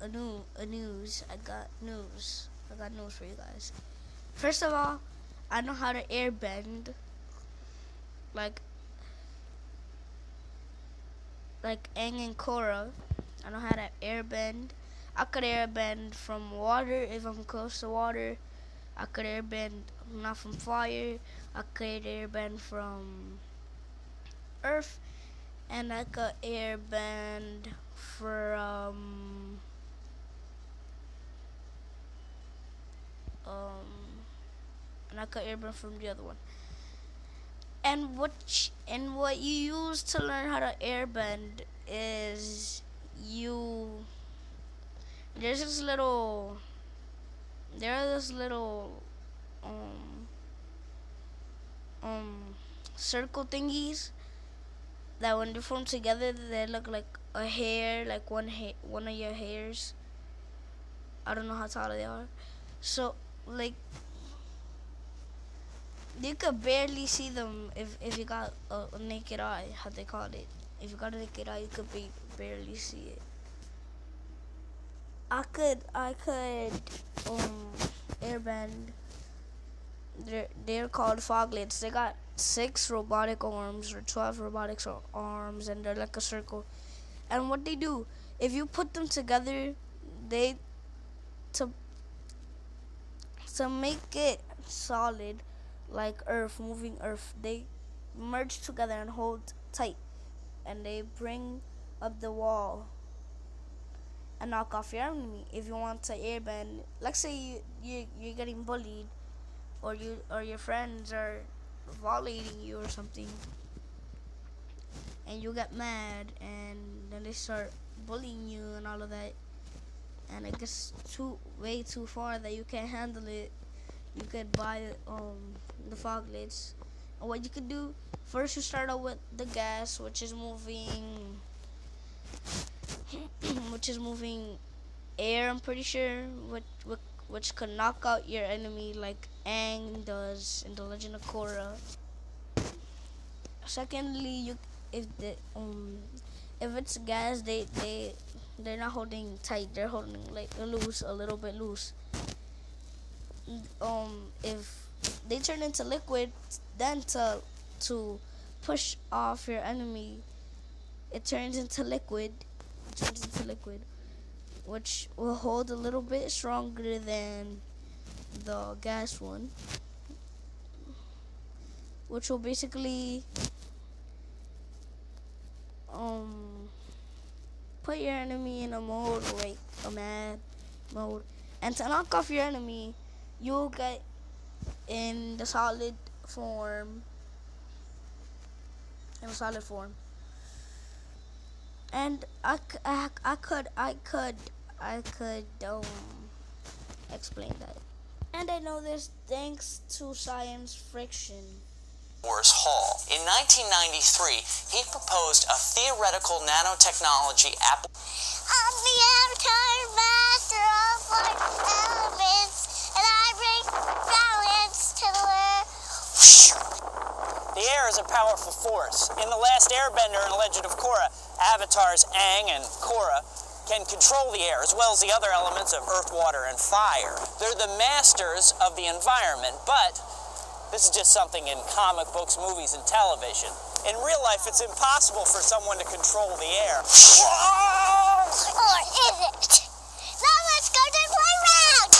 a news. I got news. I got news for you guys. First of all, I know how to airbend, like Aang and Korra. I know how to airbend. I could airbend from water if I'm close to water. I could airbend not from fire. I could airbend from earth, and I could airbend um and I could airbend from the other one. And what you use to learn how to airbend is you there's this little there are this little um um circle thingies that when they form together they look like a hair, like one of your hairs. I don't know how tall they are. So like you could barely see them if you got a naked eye, how they call it. If you got a naked eye, you could barely see it. I could airbend. They're called foglets. They got 6 robotic arms or 12 robotic arms, and they're like a circle. And what they do, if you put them together, they to to make it solid, like earth, moving earth, they merge together and hold tight, and they bring up the wall and knock off your enemy. If you want to airbend, let's say you're getting bullied, or your friends are violating you or something, and you get mad, and then they start bullying you and all of that, and it gets way too far that you can't handle it. You could buy the foglets, and what you could do first, you start out with the gas, which is moving which is moving air, I'm pretty sure, which could knock out your enemy like Aang does in the Legend of Korra. Secondly, if it's gas, they're not holding tight, they're holding like loose, a little bit loose. If they turn into liquid, then to push off your enemy, it turns into liquid. Which will hold a little bit stronger than the gas one, which will basically put your enemy in a mode, like a mad mode. And to knock off your enemy, you'll get in the solid form. And I could explain that. And I know this thanks to science friction. Hall. In 1993, he proposed a theoretical nanotechnology I'm the avatar master of my elements, and I bring balance to the world. The air is a powerful force. In The Last Airbender and Legend of Korra, avatars Aang and Korra can control the air as well as the other elements of earth, water, and fire. They're the masters of the environment, but this is just something in comic books, movies, and television. In real life, it's impossible for someone to control the air. Or is it? Now let's go to the playground!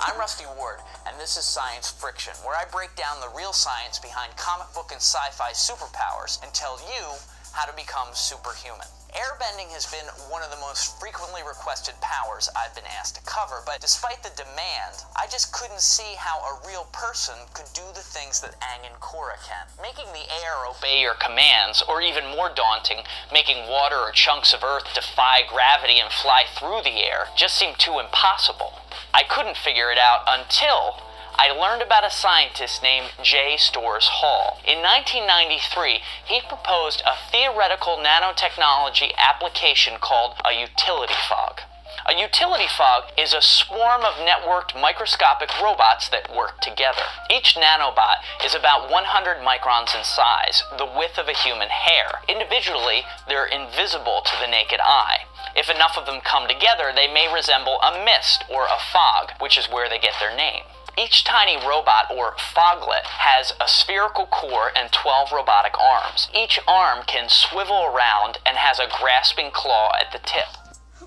I'm Rusty Ward, and this is Science Friction, where I break down the real science behind comic book and sci-fi superpowers and tell you how to become superhuman. Airbending has been one of the most frequently requested powers I've been asked to cover, but despite the demand, I just couldn't see how a real person could do the things that Aang and Korra can. Making the air obey your commands, or even more daunting, making water or chunks of earth defy gravity and fly through the air, just seemed too impossible. I couldn't figure it out until I learned about a scientist named J. Storrs Hall. In 1993, he proposed a theoretical nanotechnology application called a utility fog. A utility fog is a swarm of networked microscopic robots that work together. Each nanobot is about 100 microns in size, the width of a human hair. Individually, they're invisible to the naked eye. If enough of them come together, they may resemble a mist or a fog, which is where they get their name. Each tiny robot, or foglet, has a spherical core and 12 robotic arms. Each arm can swivel around and has a grasping claw at the tip.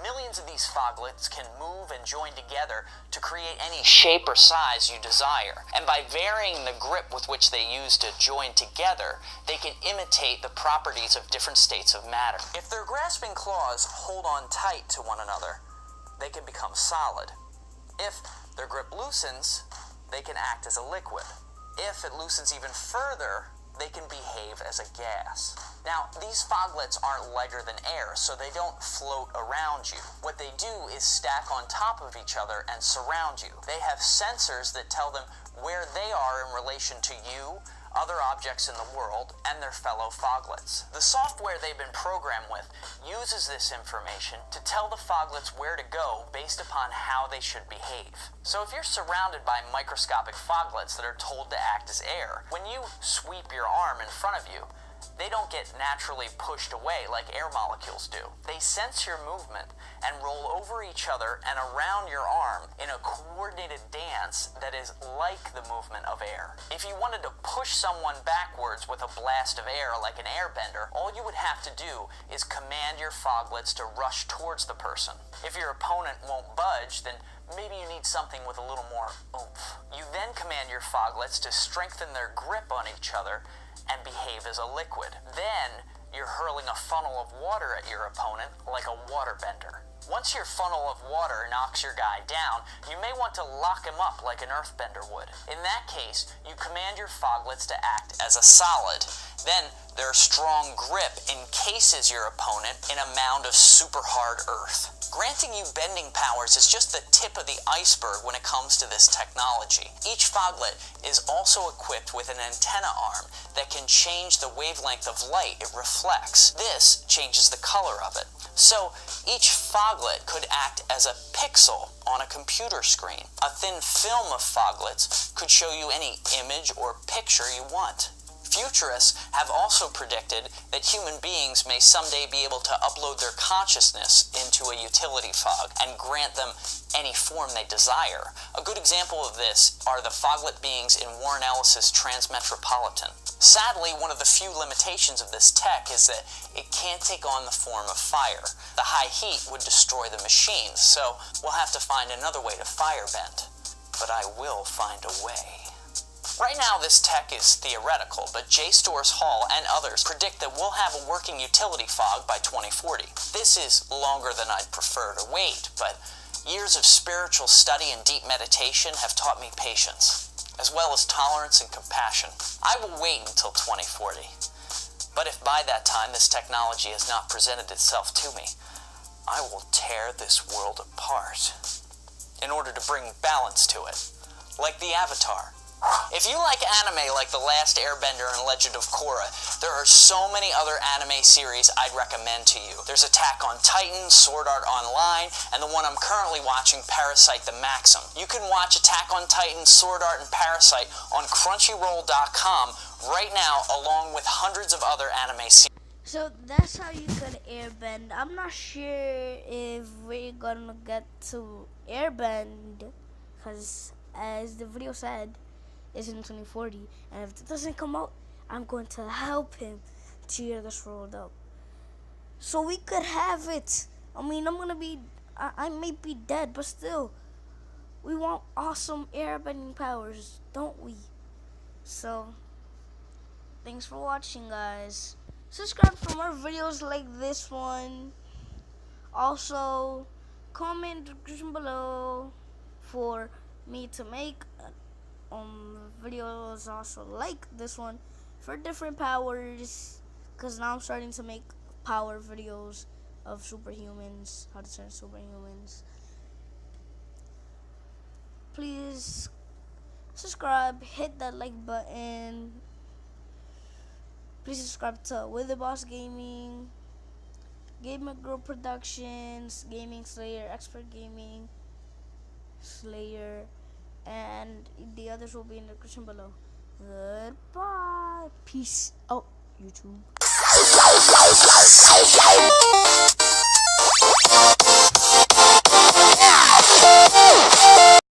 Millions of these foglets can move and join together to create any shape or size you desire. And by varying the grip with which they use to join together, they can imitate the properties of different states of matter. If their grasping claws hold on tight to one another, they can become solid. If their grip loosens, they can act as a liquid. If it loosens even further, they can behave as a gas. Now, these foglets aren't lighter than air, so they don't float around you. What they do is stack on top of each other and surround you. They have sensors that tell them where they are in relation to you, other objects in the world, and their fellow foglets. The software they've been programmed with uses this information to tell the foglets where to go based upon how they should behave. So if you're surrounded by microscopic foglets that are told to act as air, when you sweep your arm in front of you, they don't get naturally pushed away like air molecules do. They sense your movement and roll over each other and around your arm in a coordinated dance that is like the movement of air. If you wanted to push someone backwards with a blast of air like an airbender, all you would have to do is command your foglets to rush towards the person. If your opponent won't budge, then maybe you need something with a little more oomph. You then command your foglets to strengthen their grip on each other and behave as a liquid. Then you're hurling a funnel of water at your opponent like a waterbender. Once your funnel of water knocks your guy down, you may want to lock him up like an earthbender would. In that case, you command your foglets to act as a solid. Then their strong grip encases your opponent in a mound of super hard earth. Granting you bending powers is just the tip of the iceberg when it comes to this technology. Each foglet is also equipped with an antenna arm that can change the wavelength of light it reflects. This changes the color of it. So each foglet could act as a pixel on a computer screen. A thin film of foglets could show you any image or picture you want. Futurists have also predicted that human beings may someday be able to upload their consciousness into a utility fog and grant them any form they desire. A good example of this are the foglet beings in Warren Ellis's Transmetropolitan. Sadly, one of the few limitations of this tech is that it can't take on the form of fire. The high heat would destroy the machines, so we'll have to find another way to firebend. But I will find a way. Right now, this tech is theoretical, but JSTOR's Hall and others predict that we'll have a working utility fog by 2040. This is longer than I'd prefer to wait, but years of spiritual study and deep meditation have taught me patience, as well as tolerance and compassion. I will wait until 2040. But if by that time this technology has not presented itself to me, I will tear this world apart in order to bring balance to it, like the Avatar. If you like anime like The Last Airbender and Legend of Korra, there are so many other anime series I'd recommend to you. There's Attack on Titan, Sword Art Online, and the one I'm currently watching, Parasite the Maxim. You can watch Attack on Titan, Sword Art, and Parasite on Crunchyroll.com right now, along with hundreds of other anime series. So that's how you could airbend. I'm not sure if we're gonna get to airbend, because as the video said, it's in 2040, and if it doesn't come out, I'm going to help him tear this world up, so we could have it. I mean, I may be dead, but still, we want awesome airbending powers, don't we? So, thanks for watching, guys. Subscribe for more videos like this one. Also, comment in the description below for me to make videos also like this one for different powers, because now I'm starting to make power videos of superhumans, how to turn superhumans. Please subscribe, hit that like button. Please subscribe to WitherBoss Gaming, Gamer Girl Productions, Gaming Slayer, Expert Gaming Slayer, and the others will be in the description below. Goodbye. Peace out, YouTube.